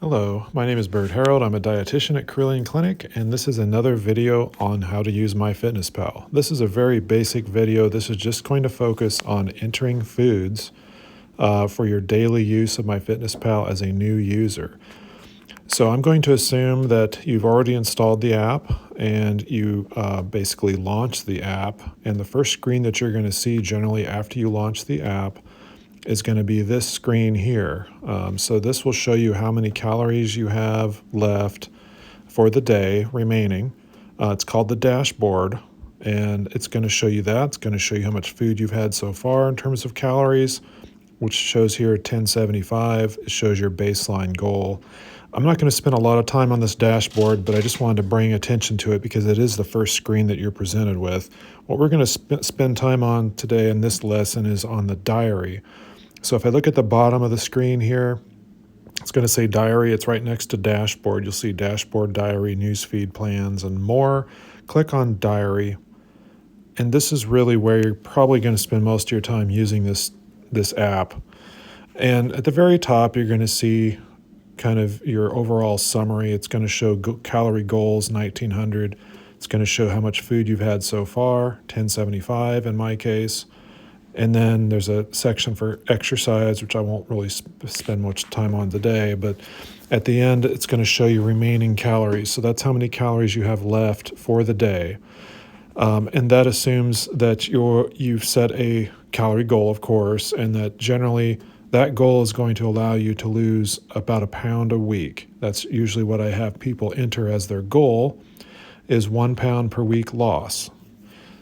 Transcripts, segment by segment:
Hello, my name is Bert Herald. I'm a dietitian at Carilion Clinic, and this is another video on how to use MyFitnessPal. This is a very basic video. This is just going to focus on entering foods for your daily use of MyFitnessPal as a new user. So I'm going to assume that you've already installed the app and you basically launched the app. And the first screen that you're going to see generally after you launch the app is going to be this screen here. So this will show you how many calories you have left for the day remaining. It's called the dashboard, and it's going to show you that. It's going to show you how much food you've had so far in terms of calories, which shows here 1075. It shows your baseline goal. I'm not going to spend a lot of time on this dashboard, but I just wanted to bring attention to it because it is the first screen that you're presented with. What we're going to spend time on today in this lesson is on the diary. So if I look at the bottom of the screen here, it's going to say diary. It's right next to dashboard. You'll see dashboard, diary, newsfeed, plans, and more. Click on diary. And this is really where you're probably going to spend most of your time using this app. And at the very top, you're going to see kind of your overall summary. It's going to show calorie goals, 1900. It's going to show how much food you've had so far, 1075 in my case. And then there's a section for exercise, which I won't really spend much time on today, but at the end, it's going to show you remaining calories. So that's how many calories you have left for the day. And that assumes that you've set a calorie goal, of course, and that generally that goal is going to allow you to lose about 1 pound a week. That's usually what I have people enter as their goal, is 1 pound per week loss.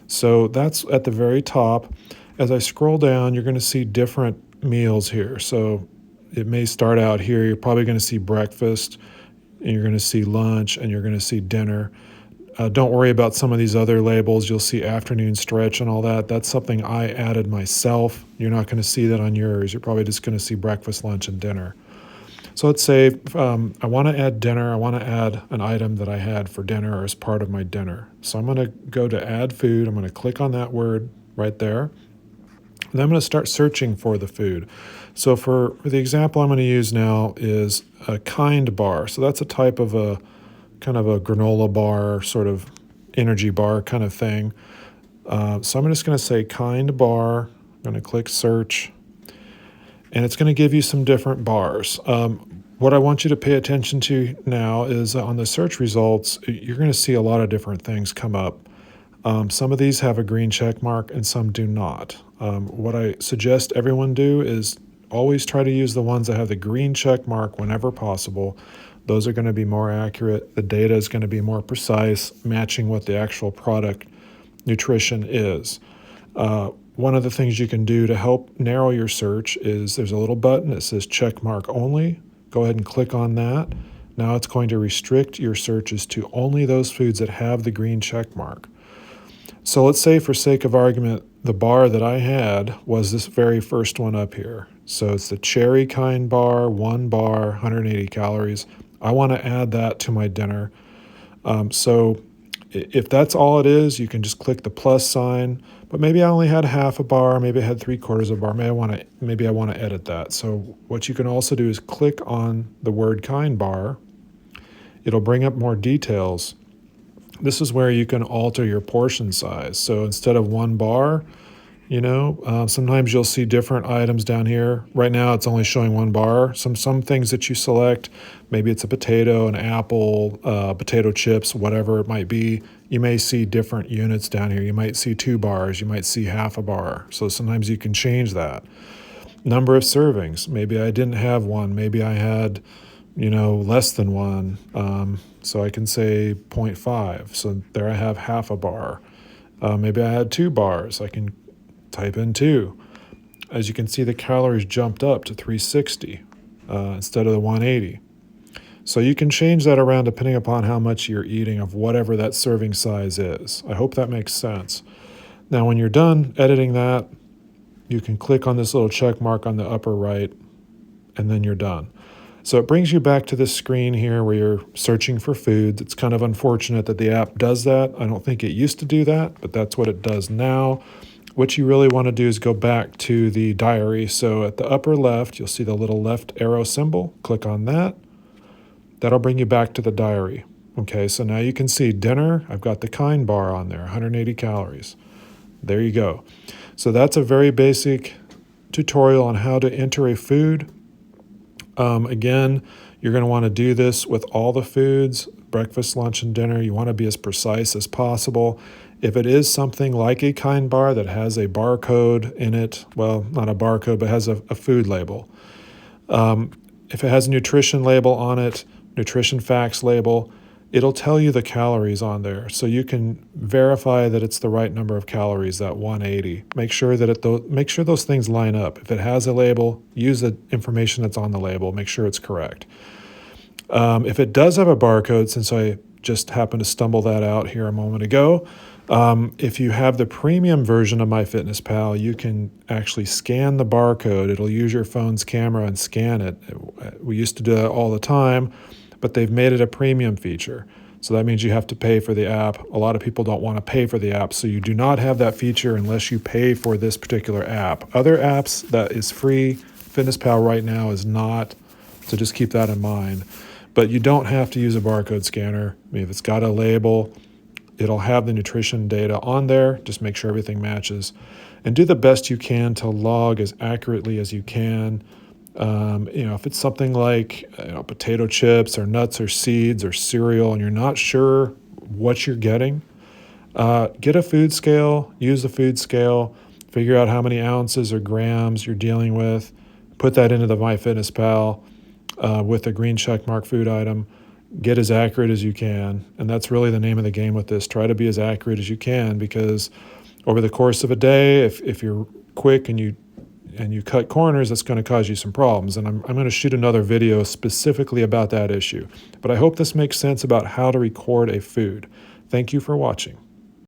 So that's at the very top. As I scroll down, you're going to see different meals here. So it may start out here. You're probably going to see breakfast, and you're going to see lunch, and you're going to see dinner. Don't worry about some of these other labels. You'll see afternoon stretch and all that. That's something I added myself. You're not going to see that on yours. You're probably just going to see breakfast, lunch, and dinner. So let's say I want to add dinner. I want to add an item that I had for dinner or as part of my dinner. So I'm going to go to add food. I'm going to click on that word right there. And I'm going to start searching for the food. So for the example I'm going to use now is a kind bar. So that's a type of a kind of a granola bar, sort of energy bar kind of thing. So I'm just going to say kind bar. I'm going to click search. And it's going to give you some different bars. What I want you to pay attention to now is on the search results, you're going to see a lot of different things come up. Some of these have a green check mark and some do not. What I suggest everyone do is always try to use the ones that have the green check mark whenever possible. Those are going to be more accurate. The data is going to be more precise, matching what the actual product nutrition is. One of the things you can do to help narrow your search is there's a little button that says check mark only. Go ahead and click on that. Now it's going to restrict your searches to only those foods that have the green check mark. So let's say, for sake of argument, the bar that I had was this very first one up here. So it's the cherry kind bar, 1 bar, 180 calories. I want to add that to my dinner. So if that's all it is, you can just click the plus sign. But maybe I only had half a bar, maybe I had 3/4 of a bar. Maybe I want to edit that. So what you can also do is click on the word kind bar. It'll bring up more details. This is where you can alter your portion size. So instead of 1 bar, sometimes you'll see different items down here. Right now it's only showing 1 bar. Some things that you select, maybe it's a potato, an apple, potato chips, whatever it might be. You may see different units down here. You might see 2 bars. You might see half a bar. So sometimes you can change that. Number of servings. Maybe I didn't have 1. Maybe I had less than 1. So I can say 0.5. So there I have half a bar. Maybe I had 2 bars. I can type in 2. As you can see, the calories jumped up to 360 instead of the 180. So you can change that around depending upon how much you're eating of whatever that serving size is. I hope that makes sense. Now, when you're done editing that, you can click on this little check mark on the upper right, and then you're done. So it brings you back to this screen here where you're searching for food. It's kind of unfortunate that the app does that. I don't think it used to do that, but that's what it does now. What you really want to do is go back to the diary. So at the upper left, you'll see the little left arrow symbol. Click on that. That'll bring you back to the diary. Okay, so now you can see dinner, I've got the kind bar on there, 180 calories. There you go. So that's a very basic tutorial on how to enter a food. Again, you're going to want to do this with all the foods, breakfast, lunch, and dinner. You want to be as precise as possible. If it is something like a kind bar that has a barcode in it, well, not a barcode, but has a food label. If it has a nutrition label on it, nutrition facts label, it'll tell you the calories on there. So you can verify that it's the right number of calories, that 180. Make sure that make sure those things line up. If it has a label, use the information that's on the label. Make sure it's correct. If it does have a barcode, since I just happened to stumble that out here a moment ago, if you have the premium version of MyFitnessPal, you can actually scan the barcode. It'll use your phone's camera and scan it. We used to do that all the time, but they've made it a premium feature. So that means you have to pay for the app. A lot of people don't want to pay for the app, so you do not have that feature unless you pay for this particular app. Other apps that is free, FitnessPal right now is not, so just keep that in mind. But you don't have to use a barcode scanner. I mean, if it's got a label, it'll have the nutrition data on there. Just make sure everything matches. And do the best you can to log as accurately as you can. If it's something like potato chips or nuts or seeds or cereal and you're not sure what you're getting, get a food scale, use the food scale, figure out how many ounces or grams you're dealing with, put that into the MyFitnessPal with a green checkmark food item. Get as accurate as you can. And that's really the name of the game with this. Try to be as accurate as you can, because over the course of a day, if you're quick and you cut corners, that's going to cause you some problems. And I'm going to shoot another video specifically about that issue. But I hope this makes sense about how to record a food. Thank you for watching.